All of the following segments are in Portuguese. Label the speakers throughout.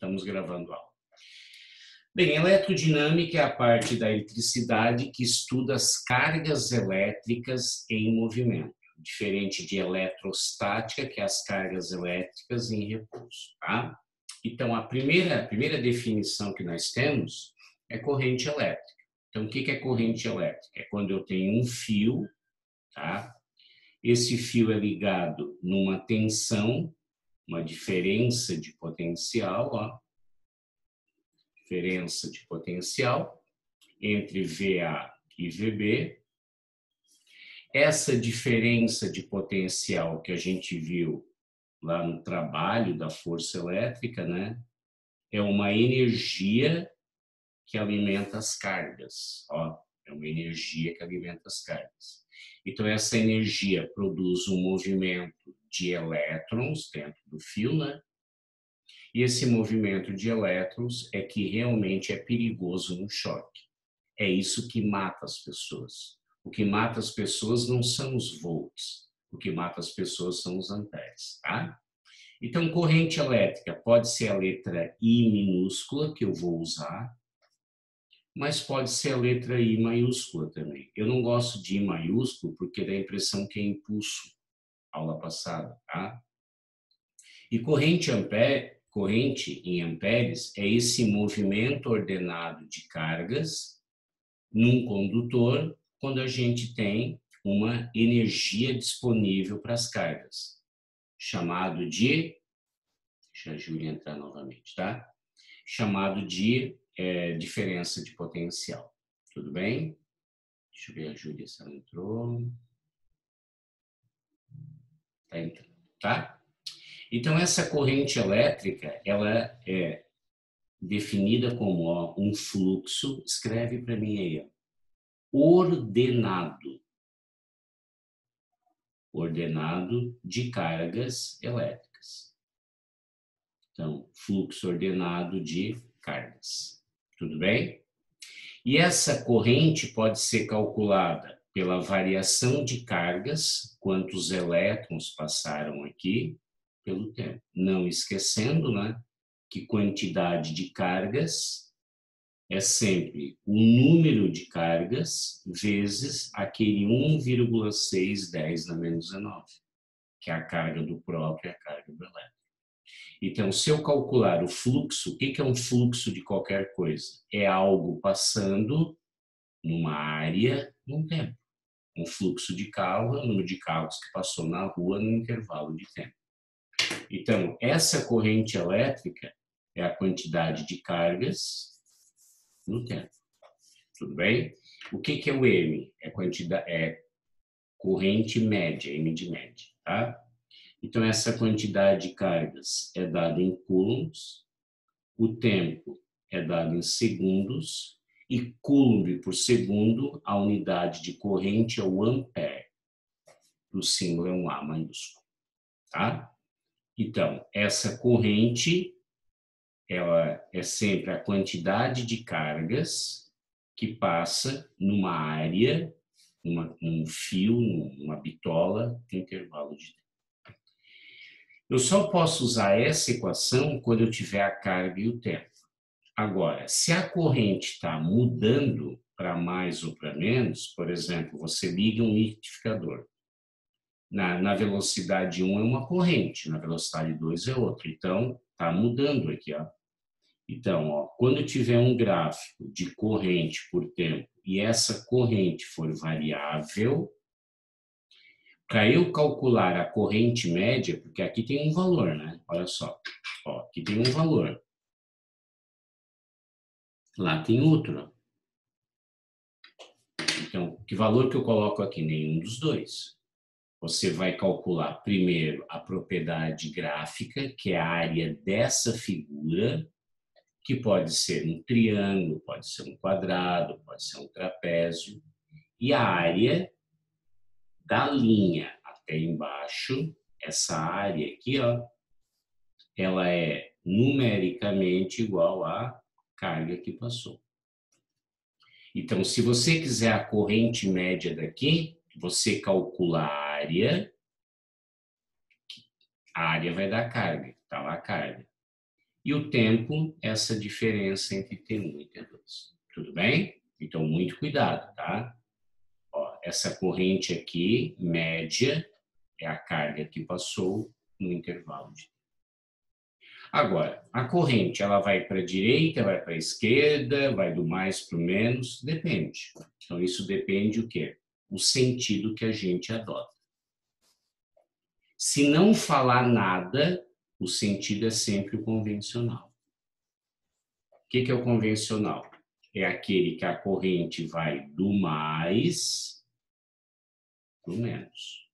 Speaker 1: Estamos gravando aula. Bem, eletrodinâmica é a parte da eletricidade que estuda as cargas elétricas em movimento, diferente de eletrostática, que é as cargas elétricas em repouso, tá? Então, a primeira definição que nós temos é corrente elétrica. Então, o que é corrente elétrica? É quando eu tenho um fio, tá? Esse fio é ligado numa tensão, uma diferença de potencial, ó, diferença de potencial entre VA e VB. Essa diferença de potencial que a gente viu lá no trabalho da força elétrica, né, é uma energia que alimenta as cargas, ó, é uma energia que alimenta as cargas. Então, essa energia produz um movimento de elétrons dentro do fio, né? E esse movimento de elétrons é que realmente é perigoso no choque. É isso que mata as pessoas. O que mata as pessoas não são os volts, o que mata as pessoas são os amperes, tá? Então, corrente elétrica pode ser a letra I minúscula, que eu vou usar, mas pode ser a letra I maiúscula também. Eu não gosto de I maiúsculo porque dá a impressão que é impulso, aula passada, tá? E corrente em amperes é esse movimento ordenado de cargas num condutor quando a gente tem uma energia disponível para as cargas, chamado de, deixa a Júlia entrar novamente, tá? Chamado de diferença de potencial. Tudo bem? Deixa eu ver a Júlia se ela entrou. Tá entrando, tá? Então, essa corrente elétrica, ela é definida como ó, um fluxo, escreve para mim aí, ó, ordenado de cargas elétricas. Então, fluxo ordenado de cargas. Tudo bem? E essa corrente pode ser calculada pela variação de cargas, quantos elétrons passaram aqui, pelo tempo. Não esquecendo, né, que quantidade de cargas é sempre o número de cargas vezes aquele 1,610 na menos 19, que é a carga do próprio e a carga do elétron. Então, se eu calcular o fluxo, o que é um fluxo de qualquer coisa? É algo passando numa área, num tempo. Um fluxo de carro é o número de carros que passou na rua no intervalo de tempo. Então, essa corrente elétrica é a quantidade de cargas no tempo. Tudo bem? O que é o M? É corrente média, M de média, tá? Então, essa quantidade de cargas é dada em coulombs, o tempo é dado em segundos, e coulomb por segundo, a unidade de corrente é o ampere. O símbolo é um A maiúsculo, tá? Então, essa corrente, ela é sempre a quantidade de cargas que passa numa área, num fio, numa bitola, no intervalo de tempo. Eu só posso usar essa equação quando eu tiver a carga e o tempo. Agora, se a corrente está mudando para mais ou para menos, por exemplo, você liga um liquidificador. Na velocidade 1 é uma corrente, na velocidade 2 é outra. Então, está mudando aqui, ó. Então, ó, quando eu tiver um gráfico de corrente por tempo e essa corrente for variável, para eu calcular a corrente média, porque aqui tem um valor, né? Olha só, ó, aqui tem um valor. Lá tem outro. Então, que valor que eu coloco aqui? Nenhum dos dois. Você vai calcular primeiro a propriedade gráfica, que é a área dessa figura, que pode ser um triângulo, pode ser um quadrado, pode ser um trapézio, e a área da linha até embaixo, essa área aqui, ó, ela é numericamente igual à carga que passou. Então, se você quiser a corrente média daqui, você calcula a área vai dar carga, está lá a carga. E o tempo, essa diferença entre T1 e T2. Tudo bem? Então, muito cuidado, tá? Ó, essa corrente aqui, média, é a carga que passou no intervalo de. Agora, a corrente, ela vai para a direita, vai para a esquerda, vai do mais para o menos, depende. Então, isso depende o quê? O sentido que a gente adota. Se não falar nada, o sentido é sempre o convencional. O que é o convencional? É aquele que a corrente vai do mais para o menos.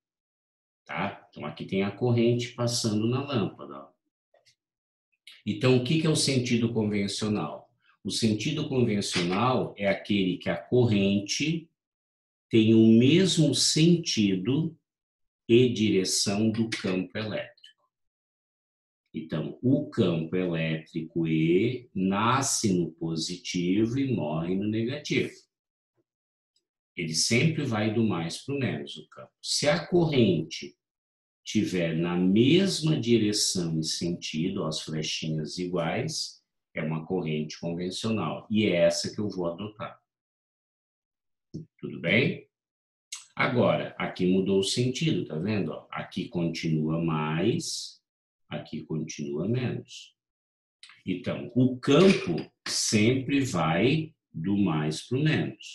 Speaker 1: Tá? Então, aqui tem a corrente passando na lâmpada. Então, o que é o sentido convencional? O sentido convencional é aquele que a corrente tem o mesmo sentido e direção do campo elétrico. Então, o campo elétrico E nasce no positivo e morre no negativo. Ele sempre vai do mais para o menos, o campo. Se a corrente tiver na mesma direção e sentido, as flechinhas iguais, é uma corrente convencional. E é essa que eu vou adotar. Tudo bem? Agora, aqui mudou o sentido, tá vendo? Aqui continua mais, aqui continua menos. Então, o campo sempre vai do mais para o menos.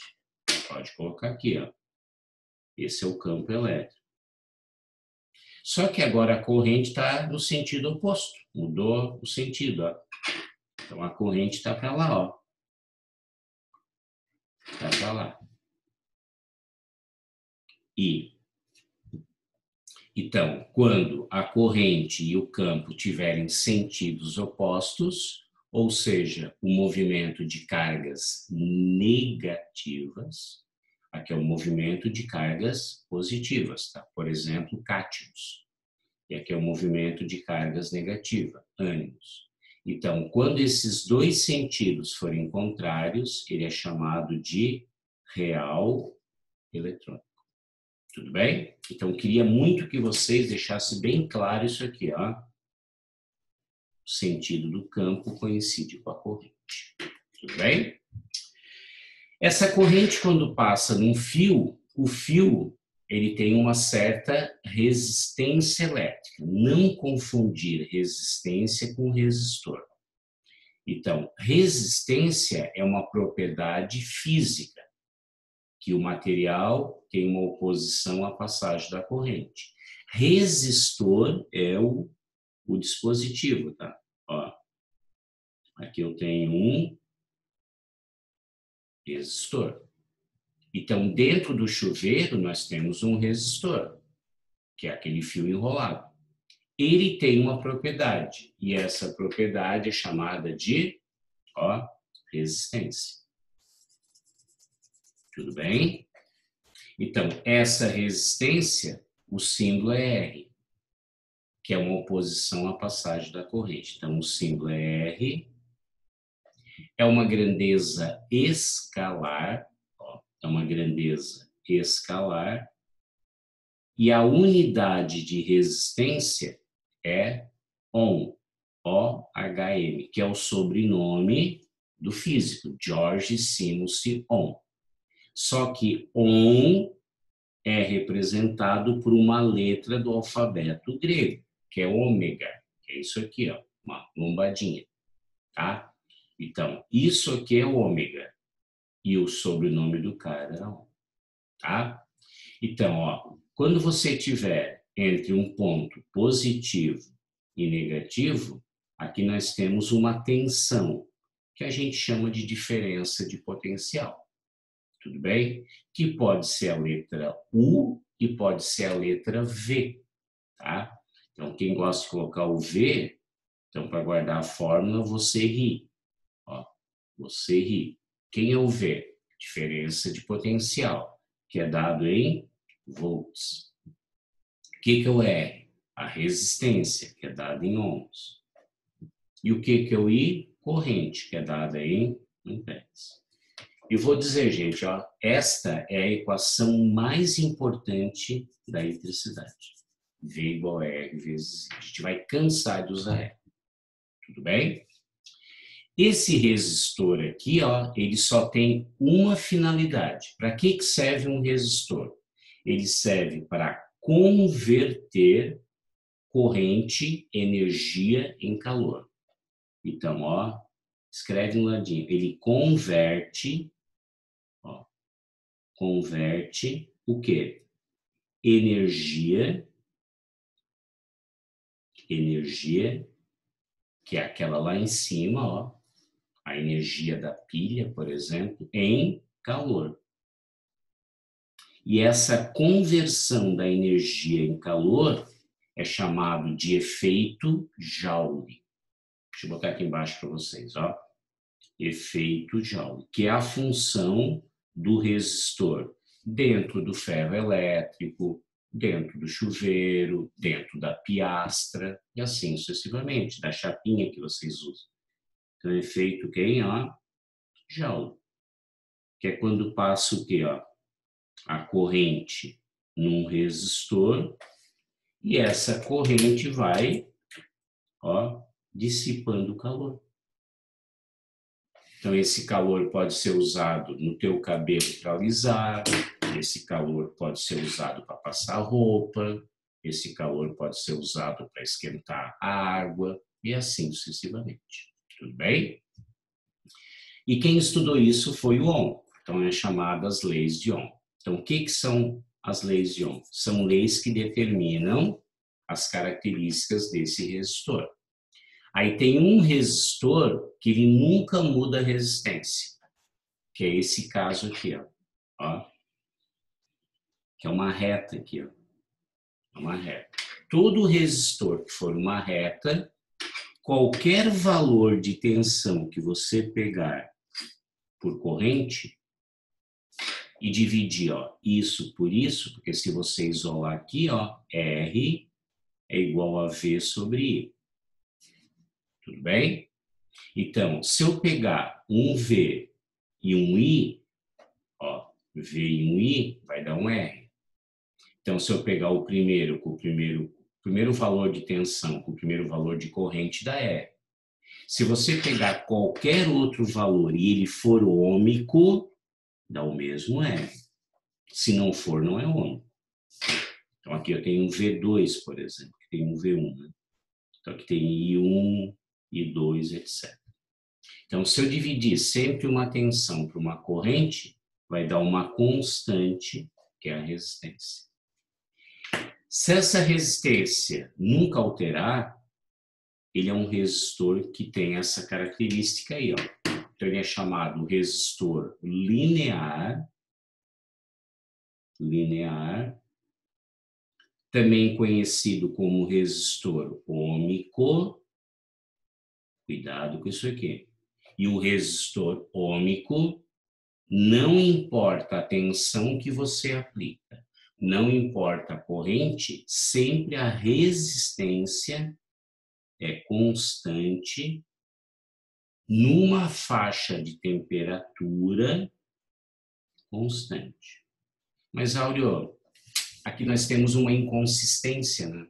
Speaker 1: Pode colocar aqui, ó. Esse é o campo elétrico. Só que agora a corrente está no sentido oposto. Mudou o sentido, ó. Então, a corrente está para lá, ó. Está para lá. Então, quando a corrente e o campo tiverem sentidos opostos, ou seja, o movimento de cargas negativas, aqui é o movimento de cargas positivas, tá? Por exemplo, cátions. E aqui é o movimento de cargas negativas, ânions. Então, quando esses dois sentidos forem contrários, ele é chamado de real eletrônico. Tudo bem? Então, eu queria muito que vocês deixassem bem claro isso aqui, ó. O sentido do campo coincide com a corrente. Tudo bem? Essa corrente, quando passa num fio, o fio ele tem uma certa resistência elétrica. Não confundir resistência com resistor. Então, resistência é uma propriedade física, que o material tem uma oposição à passagem da corrente. Resistor é o dispositivo, tá? Ó, aqui eu tenho um resistor. Então, dentro do chuveiro, nós temos um resistor, que é aquele fio enrolado. Ele tem uma propriedade, e essa propriedade é chamada de, ó, resistência. Tudo bem? Então, essa resistência, o símbolo é R, que é uma oposição à passagem da corrente. Então, o símbolo é R, é uma grandeza escalar, ó, é uma grandeza escalar, e a unidade de resistência é Ohm, O-H-M, que é o sobrenome do físico, George Simonsen Ohm. Só que Ohm é representado por uma letra do alfabeto grego, que é ômega, que é isso aqui, ó, uma lombadinha, tá? Então, isso aqui é ômega, e o sobrenome do cara é Ohm, tá? Então, ó, quando você tiver entre um ponto positivo e negativo, aqui nós temos uma tensão, que a gente chama de diferença de potencial. Tudo bem? Que pode ser a letra U e pode ser a letra V, tá? Então, quem gosta de colocar o V, então, para guardar a fórmula, você ri. Ó, você ri. Quem é o V? Diferença de potencial, que é dado em volts. O que é o R? A resistência, que é dada em ohms. E o que é o I? Corrente, que é dada em amperes. E vou dizer, gente, ó, esta é a equação mais importante da eletricidade. V igual a R vezes I. A gente vai cansar de usar R. Tudo bem? Esse resistor aqui, ó, ele só tem uma finalidade. Para que serve um resistor? Ele serve para converter corrente, energia em calor. Então, ó, escreve um ladinho. Ele converte, ó, converte o quê? Energia, que é aquela lá em cima, ó, a energia da pilha, por exemplo, em calor. E essa conversão da energia em calor é chamado de efeito Joule. Deixa eu botar aqui embaixo para vocês, ó. Efeito Joule, que é a função do resistor dentro do ferro elétrico, dentro do chuveiro, dentro da piastra e assim sucessivamente, da chapinha que vocês usam. Então, efeito quem? Ó, Joule, que é quando passa o quê? Ó, a corrente num resistor e essa corrente vai, ó, dissipando o calor. Então, esse calor pode ser usado no teu cabelo para alisar, esse calor pode ser usado para passar roupa, esse calor pode ser usado para esquentar a água e assim sucessivamente. Tudo bem? E quem estudou isso foi o Ohm. Então, é chamado as leis de Ohm. Então, o que são as leis de Ohm? São leis que determinam as características desse resistor. Aí tem um resistor que ele nunca muda a resistência, que é esse caso aqui, ó, que é uma reta aqui, ó, uma reta. Todo resistor que for uma reta, qualquer valor de tensão que você pegar por corrente e dividir, ó, isso por isso, porque se você isolar aqui, ó, R é igual a V sobre I. Tudo bem? Então, se eu pegar um V e um I, ó, V e um I, vai dar um R. Então, se eu pegar o primeiro com o primeiro valor de tensão com o primeiro valor de corrente, dá R. Se você pegar qualquer outro valor e ele for ômico, dá o mesmo R. Se não for, não é ômico. Então, aqui eu tenho um V2, por exemplo, que tem um V1. Né? Então, aqui tem I1, I2, etc. Então, se eu dividir sempre uma tensão por uma corrente, vai dar uma constante, que é a resistência. Se essa resistência nunca alterar, ele é um resistor que tem essa característica aí, ó. Então, ele é chamado resistor linear, também conhecido como resistor ômico. Cuidado com isso aqui. E o resistor ômico, não importa a tensão que você aplica, não importa a corrente, sempre a resistência é constante numa faixa de temperatura constante. Mas, Áureo, aqui nós temos uma inconsistência, né?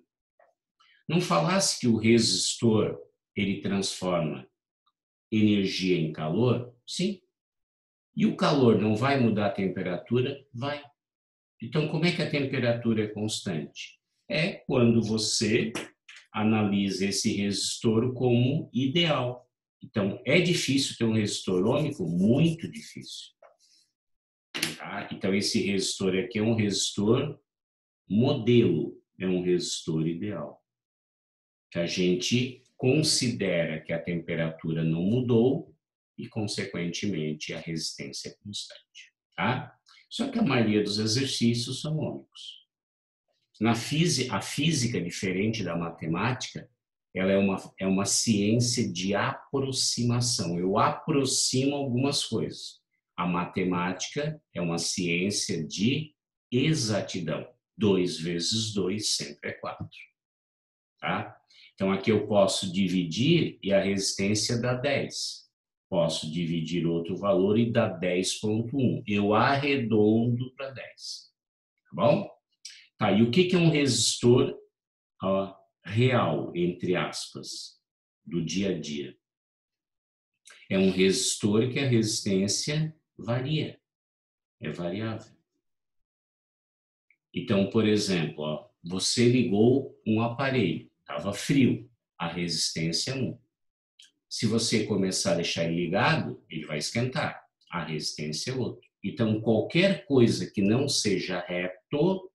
Speaker 1: Não falasse que o resistor, ele transforma energia em calor? Sim. E o calor não vai mudar a temperatura? Vai. Então, como é que a temperatura é constante? É quando você analisa esse resistor como ideal. Então, é difícil ter um resistor ômico? Muito difícil. Tá? Então, esse resistor aqui é um resistor modelo, é um resistor ideal. Que a gente considera que a temperatura não mudou e, consequentemente, a resistência é constante. Tá? Só que a maioria dos exercícios são ômicos. A física, diferente da matemática, ela é uma ciência de aproximação. Eu aproximo algumas coisas. A matemática é uma ciência de exatidão. 2 vezes 2 sempre é 4. Tá? Então, aqui eu posso dividir e a resistência dá 10. Posso dividir outro valor e dá 10,1. Eu arredondo para 10. Tá bom? Tá, e o que é um resistor real, entre aspas? do dia a dia. É um resistor que a resistência varia, é variável. Então, por exemplo, ó, você ligou um aparelho, estava frio, a resistência é 1. Se você começar a deixar ele ligado, ele vai esquentar, a resistência é outra. Então, qualquer coisa que não seja reto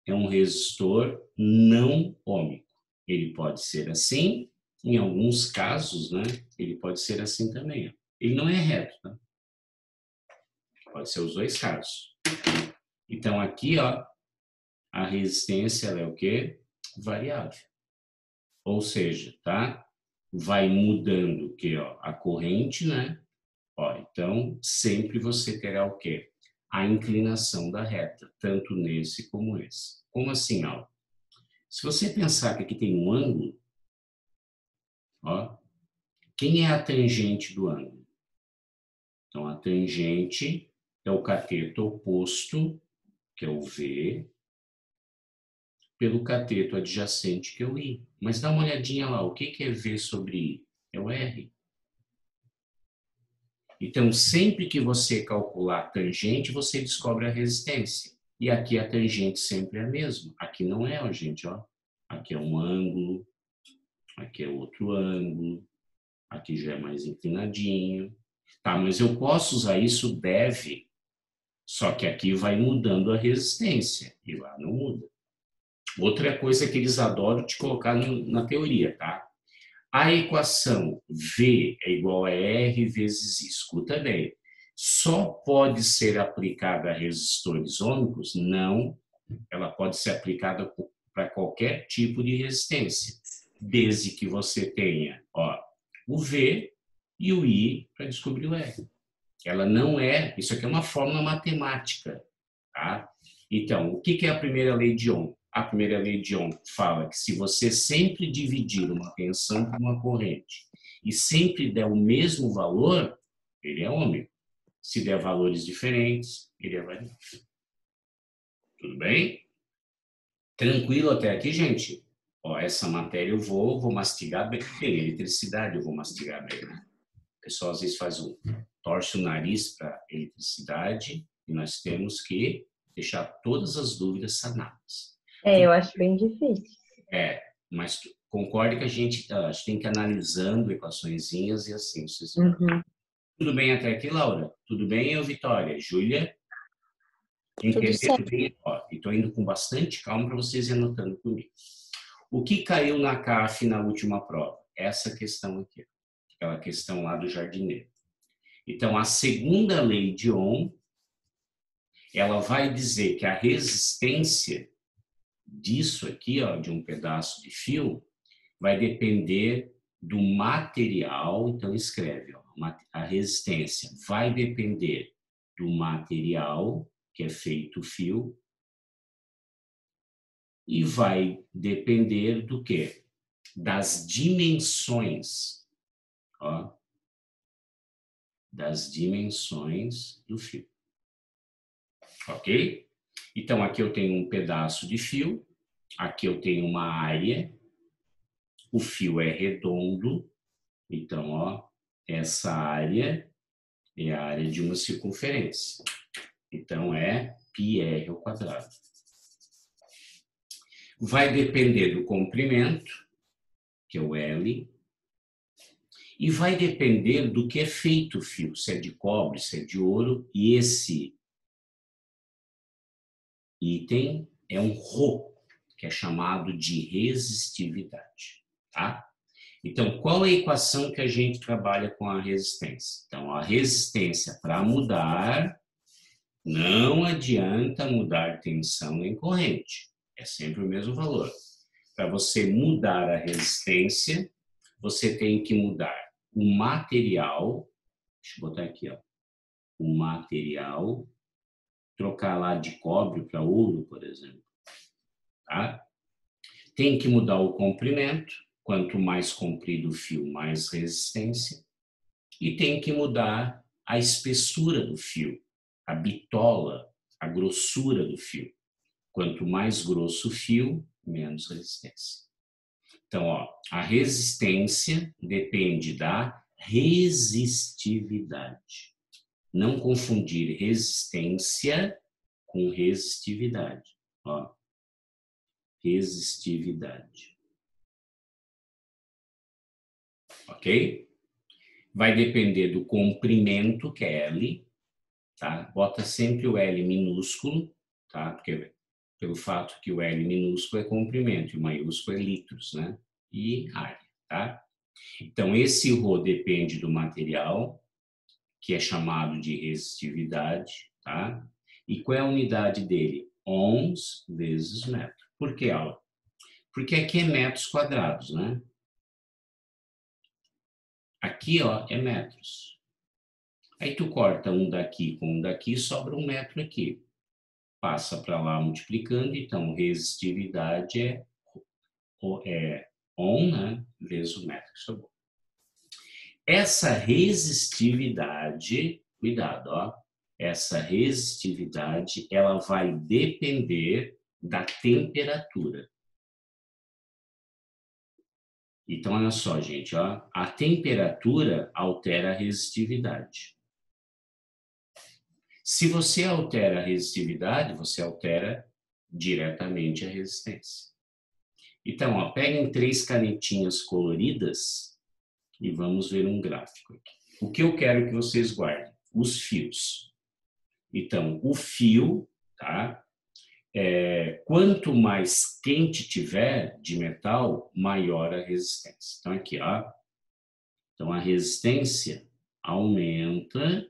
Speaker 1: é um resistor não ôhmico. Ele pode ser assim, em alguns casos, né? Ele pode ser assim também. Ó. Ele não é reto, tá? Pode ser os dois casos. Então, aqui, ó, a resistência ela é o quê? Variável. Ou seja, tá? Vai mudando o quê? Ó, a corrente, né? Ó, então, sempre você terá o quê? A inclinação da reta, tanto nesse como esse. Como assim, ó? Se você pensar que aqui tem um ângulo, ó, quem é a tangente do ângulo? Então, a tangente é o cateto oposto, que é o V, pelo cateto adjacente, que é o I. Mas dá uma olhadinha lá, o que é V sobre I? É o R. Então, sempre que você calcular a tangente, você descobre a resistência. E aqui a tangente sempre é a mesma. Aqui não é, ó, gente, ó. Aqui é um ângulo, aqui é outro ângulo, aqui já é mais inclinadinho. Tá, mas eu posso usar isso deve, só que aqui vai mudando a resistência, e lá não muda. Outra coisa que eles adoram te colocar na teoria, tá? A equação V é igual a R vezes I. Escuta bem. Só pode ser aplicada a resistores ômicos? Não. Ela pode ser aplicada para qualquer tipo de resistência, desde que você tenha, ó, o V e o I para descobrir o R. Ela não é, isso aqui é uma fórmula matemática, tá? Então, o que é a primeira lei de Ohm? A primeira lei de Ohm fala que se você sempre dividir uma tensão por uma corrente e sempre der o mesmo valor, ele é ômega. Se der valores diferentes, ele é variável. Tudo bem? Tranquilo até aqui, gente? Ó, essa matéria eu vou mastigar bem. Eletricidade eu vou mastigar bem, né? O pessoal às vezes torce o nariz para eletricidade e nós temos que deixar todas as dúvidas sanadas.
Speaker 2: Eu acho bem difícil.
Speaker 1: Mas concorde que a gente tem que ir analisando equaçõezinhas e assim.
Speaker 2: Uhum.
Speaker 1: Tudo bem até aqui, Laura? Tudo bem, eu, Vitória? Júlia?
Speaker 2: Tudo
Speaker 1: Entenderam
Speaker 2: certo.
Speaker 1: bem? Ó, e estou indo com bastante calma para vocês ir anotando comigo. O que caiu na CAF na última prova? Essa questão aqui. Aquela questão lá do jardineiro. Então, a segunda lei de Ohm, ela vai dizer que a resistência disso aqui, ó, de um pedaço de fio, vai depender do material. Então, escreve, ó, a resistência vai depender do material que é feito o fio e vai depender do quê? Das dimensões, ó, das dimensões do fio. Ok? Então, aqui eu tenho um pedaço de fio, aqui eu tenho uma área, o fio é redondo, então, ó, essa área é a área de uma circunferência. Então, é πr ao quadrado. Vai depender do comprimento, que é o L, e vai depender do que é feito o fio, se é de cobre, se é de ouro, e esse item é um Rho, que é chamado de resistividade, tá? Então, qual é a equação que a gente trabalha com a resistência? Então, a resistência, para mudar, não adianta mudar tensão nem corrente. É sempre o mesmo valor. Para você mudar a resistência, você tem que mudar o material, deixa eu botar aqui, ó, o material, trocar lá de cobre para ouro, por exemplo, tá? Tem que mudar o comprimento, quanto mais comprido o fio, mais resistência, e tem que mudar a espessura do fio, a bitola, a grossura do fio. Quanto mais grosso o fio, menos resistência. Então, ó, a resistência depende da resistividade. Não confundir resistência com resistividade. Ó, resistividade. Ok? Vai depender do comprimento, que é L, tá? Bota sempre o L minúsculo, tá? Porque pelo fato que o L minúsculo é comprimento e o maiúsculo é litros, né? E área, tá? Então, esse ρ depende do material, que é chamado de resistividade, tá? E qual é a unidade dele? Ohms vezes metro. Por que, aula? Porque aqui é metros quadrados, né? Aqui, ó, é metros. Aí tu corta um daqui com um daqui, sobra 1 metro aqui. Passa para lá multiplicando, então resistividade é ohm, né, vezes o metro que sobrou. Essa resistividade, cuidado, ó, essa resistividade, ela vai depender da temperatura. Então, olha só, gente, ó, a temperatura altera a resistividade. Se você altera a resistividade, você altera diretamente a resistência. Então, ó, peguem 3 canetinhas coloridas e vamos ver um gráfico aqui. O que eu quero que vocês guardem? Os fios. Então, o fio, tá? Quanto mais quente tiver de metal, maior a resistência. Então, aqui, ó. Então, a resistência aumenta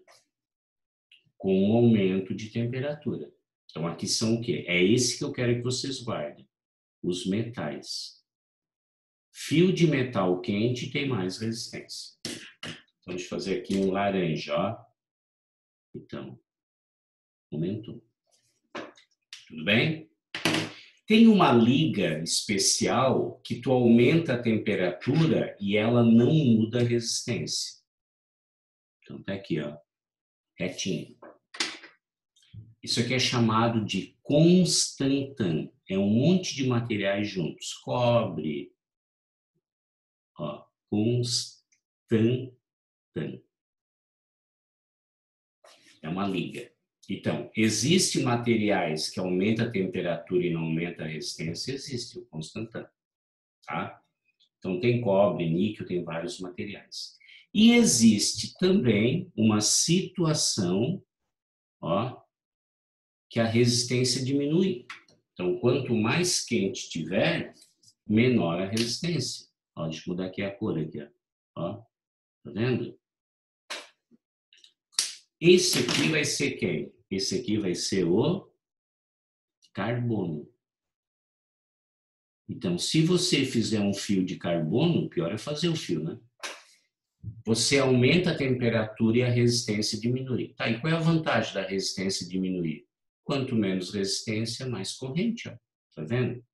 Speaker 1: com o aumento de temperatura. Então, aqui são o quê? É esse que eu quero que vocês guardem. Os metais. Fio de metal quente tem mais resistência. Então, deixa eu fazer aqui um laranja, ó. Então, aumentou. Tudo bem? Tem uma liga especial que tu aumenta a temperatura e ela não muda a resistência. Então, tá aqui, ó, retinho. Isso aqui é chamado de constantan. É um monte de materiais juntos. Cobre, ó, constantan. É uma liga. Então, existem materiais que aumentam a temperatura e não aumentam a resistência? Existe o constantan, tá? Então, tem cobre, níquel, tem vários materiais. E existe também uma situação, ó, que a resistência diminui. Então, quanto mais quente tiver, menor a resistência. Ó, deixa eu mudar aqui a cor aqui, ó. Tá vendo? Esse aqui vai ser quem? Esse aqui vai ser o carbono. Então, se você fizer um fio de carbono, o pior é fazer o fio, né? Você aumenta a temperatura e a resistência diminui. Tá, e qual é a vantagem da resistência diminuir? Quanto menos resistência, mais corrente, ó. Tá vendo?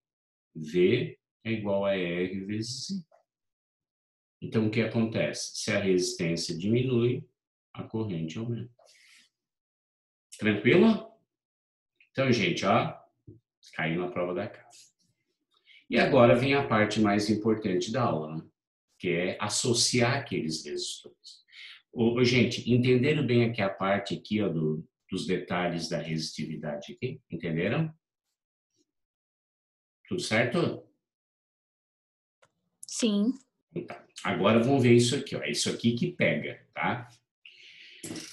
Speaker 1: V é igual a R vezes I. Então, o que acontece? Se a resistência diminui, a corrente aumenta. Tranquilo? Então, gente, ó, caiu na prova da CAF. E agora vem a parte mais importante da aula, né? Que é associar aqueles resistores. Gente, entenderam bem aqui a parte aqui, ó, dos detalhes da resistividade aqui? Entenderam? Tudo certo?
Speaker 3: Sim.
Speaker 1: Então, agora vamos ver isso aqui, ó. É isso aqui que pega, tá?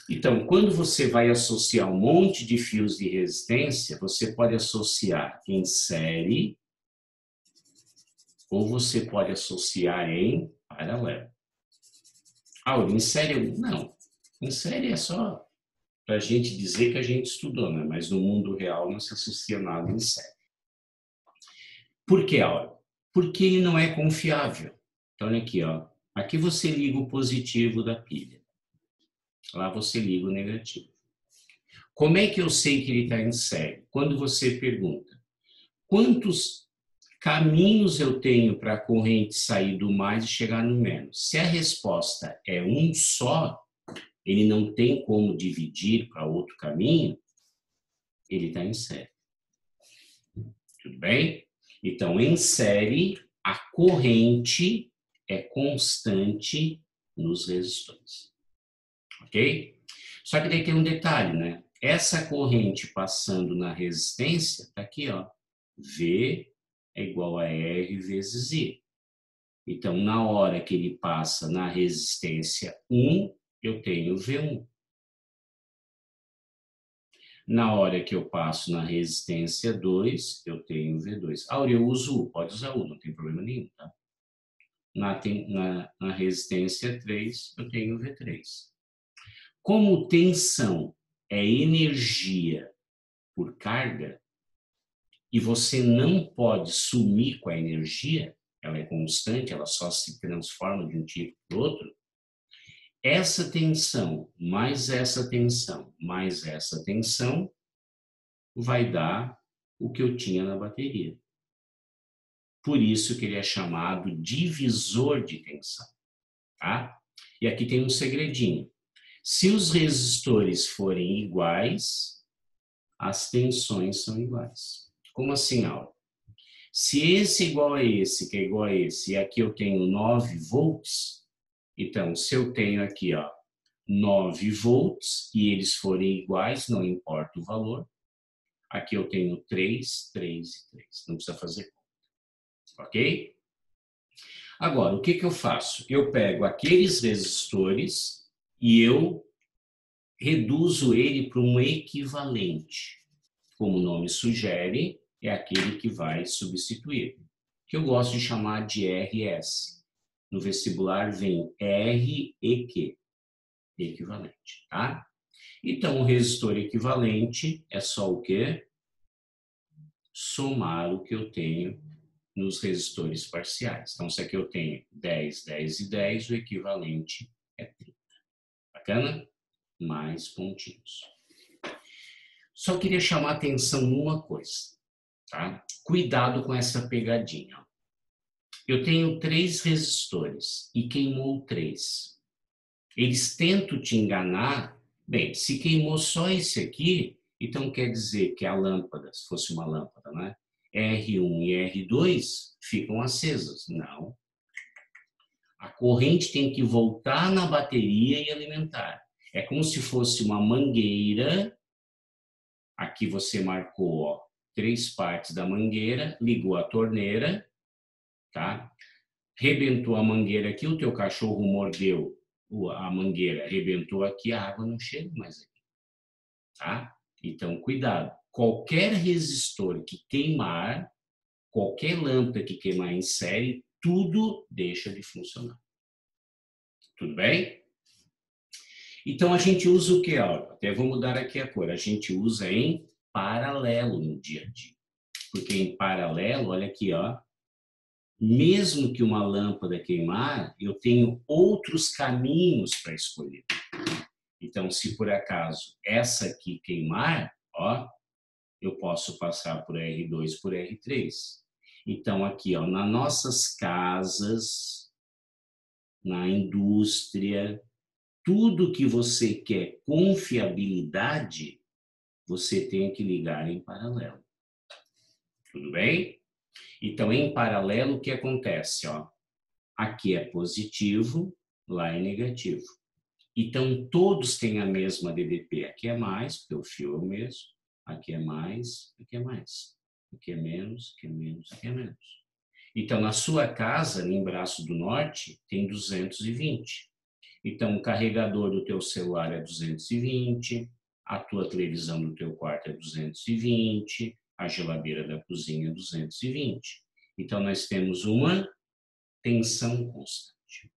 Speaker 1: Então, quando você vai associar um monte de fios de resistência, você pode associar em série ou você pode associar em paralelo. Ah, em série, não. Em série é só para a gente dizer que a gente estudou, né? Mas no mundo real não se associa nada em série. Por que, Aura? Porque ele não é confiável. Então, olha aqui, ó. Aqui você liga o positivo da pilha. Lá você liga o negativo. Como é que eu sei que ele está em série? Quando você pergunta, quantos caminhos eu tenho para a corrente sair do mais e chegar no menos? Se a resposta é um só, ele não tem como dividir para outro caminho, ele está em série. Tudo bem? Então, em série, a corrente é constante nos resistores. Ok? Só que daí tem um detalhe, né? Essa corrente passando na resistência, tá aqui, ó. V é igual a R vezes I. Então, na hora que ele passa na resistência 1, eu tenho V1. Na hora que eu passo na resistência 2, eu tenho V2. Áurea, eu uso U, pode usar U, não tem problema nenhum, tá? Na resistência 3, eu tenho V3. Como tensão é energia por carga, e você não pode sumir com a energia, ela é constante, ela só se transforma de um tipo para o outro, essa tensão, mais essa tensão, mais essa tensão, vai dar o que eu tinha na bateria. Por isso que ele é chamado divisor de tensão, tá? E aqui tem um segredinho. Se os resistores forem iguais, as tensões são iguais. Como assim, Aula? Se esse é igual a esse, que é igual a esse, e aqui eu tenho 9 volts, então, se eu tenho aqui, ó, 9 volts, e eles forem iguais, não importa o valor, aqui eu tenho 3, 3 e 3. Não precisa fazer conta. Ok? Agora, o que eu faço? Eu pego aqueles resistores e eu reduzo ele para um equivalente. Como o nome sugere, é aquele que vai substituir. Que eu gosto de chamar de RS. No vestibular vem R e Q, equivalente, tá? Então, o resistor equivalente é só o quê? Somar o que eu tenho nos resistores parciais. Então, se aqui eu tenho 10, 10 e 10, o equivalente é 30. Bacana? Mais pontinhos. Só queria chamar a atenção numa coisa, tá? Cuidado com essa pegadinha. Eu tenho 3 resistores e queimou 3. Eles tentam te enganar. Bem, se queimou só esse aqui, então quer dizer que a lâmpada, se fosse uma lâmpada, né? R1 e R2 ficam acesas. Não. A corrente tem que voltar na bateria e alimentar. É como se fosse uma mangueira. Aqui você marcou, ó, 3 partes da mangueira, ligou a torneira, tá? Rebentou a mangueira aqui, o teu cachorro mordeu a mangueira, rebentou aqui, a água não chega mais aqui, tá? Então, cuidado. Qualquer resistor que queimar, qualquer lâmpada que queimar em série, tudo deixa de funcionar. Tudo bem? Então, a gente usa o que, Aura? Até vou mudar aqui a cor. A gente usa em paralelo no dia a dia. Porque em paralelo, olha aqui, ó. Mesmo que uma lâmpada queimar, eu tenho outros caminhos para escolher. Então, se por acaso essa aqui queimar, ó, eu posso passar por R2, por R3. Então, aqui, ó, nas nossas casas, na indústria, tudo que você quer confiabilidade, você tem que ligar em paralelo. Tudo bem? Então, em paralelo, o que acontece? Ó? Aqui é positivo, lá é negativo. Então, todos têm a mesma DDP. Aqui é mais, porque o fio é o mesmo. Aqui é mais, aqui é mais. Aqui é menos, aqui é menos, aqui é menos. Então, na sua casa, em Braço do Norte, tem 220. Então, o carregador do teu celular é 220, a tua televisão do teu quarto é 220, a geladeira da cozinha é 220. Então, nós temos uma tensão constante.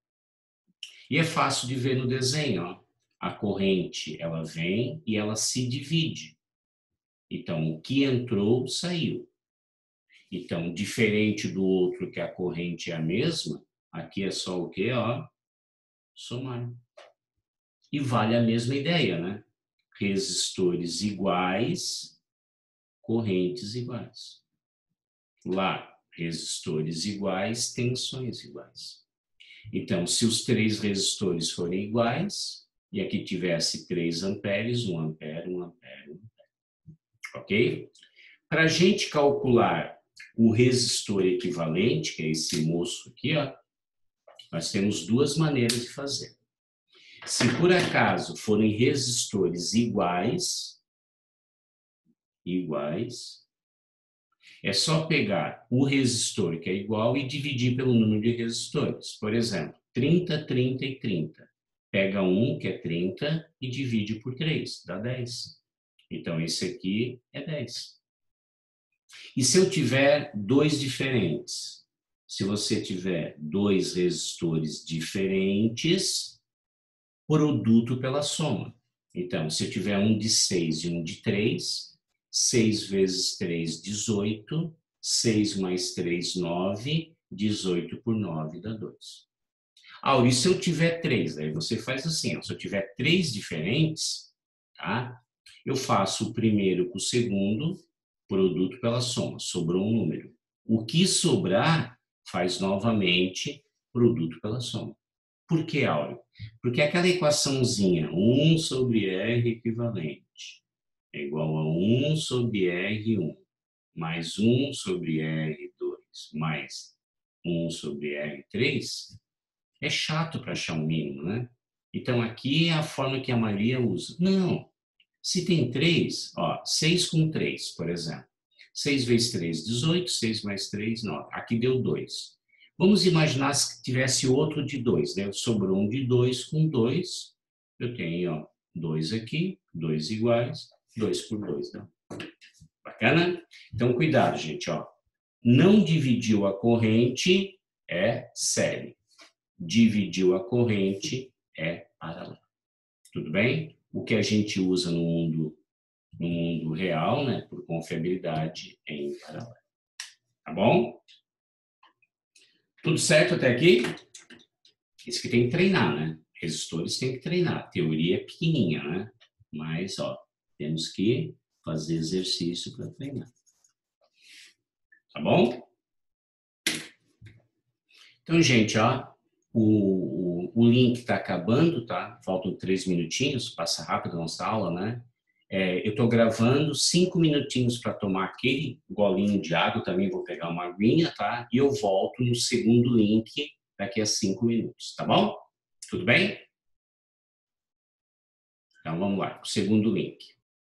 Speaker 1: E é fácil de ver no desenho, ó. A corrente, ela vem e ela se divide. Então, o que entrou, saiu. Então, diferente do outro que a corrente é a mesma, aqui é só o quê, ó? Somar. E vale a mesma ideia, né? Resistores iguais, correntes iguais. Lá, resistores iguais, tensões iguais. Então, se os 3 resistores forem iguais, e aqui tivesse 3 amperes, 1 ampere, 1 ampere, 1 ampere. Ok? Para a gente calcular o resistor equivalente, que é esse moço aqui, ó, nós temos duas maneiras de fazer. Se por acaso forem resistores iguais, é só pegar o resistor que é igual e dividir pelo número de resistores. Por exemplo, 30, 30 e 30. Pega um, que é 30, e divide por 3, dá 10. Então, esse aqui é 10. E se eu tiver dois diferentes? Se você tiver dois resistores diferentes, produto pela soma. Então, se eu tiver um de 6 e um de 3, 6 vezes 3, 18, 6 mais 3, 9, 18 por 9 dá 2. E se eu tiver 3, aí você faz assim, ó, se eu tiver 3 diferentes, tá? Eu faço o primeiro com o segundo, produto pela soma, sobrou um número. O que sobrar, faz novamente produto pela soma. Por que, Áureo? Porque aquela equaçãozinha, 1 sobre R equivalente, é igual a 1 sobre R1, mais 1 sobre R2, mais 1 sobre R3, é chato para achar um mínimo, né? Então, aqui é a forma que a maioria usa. Não. Se tem 3, 6 com 3, por exemplo. 6 vezes 3, 18, 6 mais 3, 9. Aqui deu 2. Vamos imaginar se tivesse outro de 2, né? Sobrou um de 2 com 2. Eu tenho, 2 aqui, 2 iguais, 2 por 2, né? Bacana? Então, cuidado, gente, Não dividiu a corrente, é série. Dividiu a corrente, é paralelo. Tudo bem? O que a gente usa no mundo real, né, por confiabilidade, é em paralelo. Tá bom? Tudo certo até aqui? Isso que tem que treinar, né? Resistores tem que treinar. Teoria é pequenininha, né? Mas, temos que fazer exercício para treinar. Tá bom? Então, gente, o link está acabando, tá? Faltam 3 minutinhos, passa rápido a nossa aula, né? Eu estou gravando 5 minutinhos para tomar aquele golinho de água, também vou pegar uma aguinha, tá? E eu volto no segundo link daqui a 5 minutos, tá bom? Tudo bem? Então, vamos lá, o segundo link.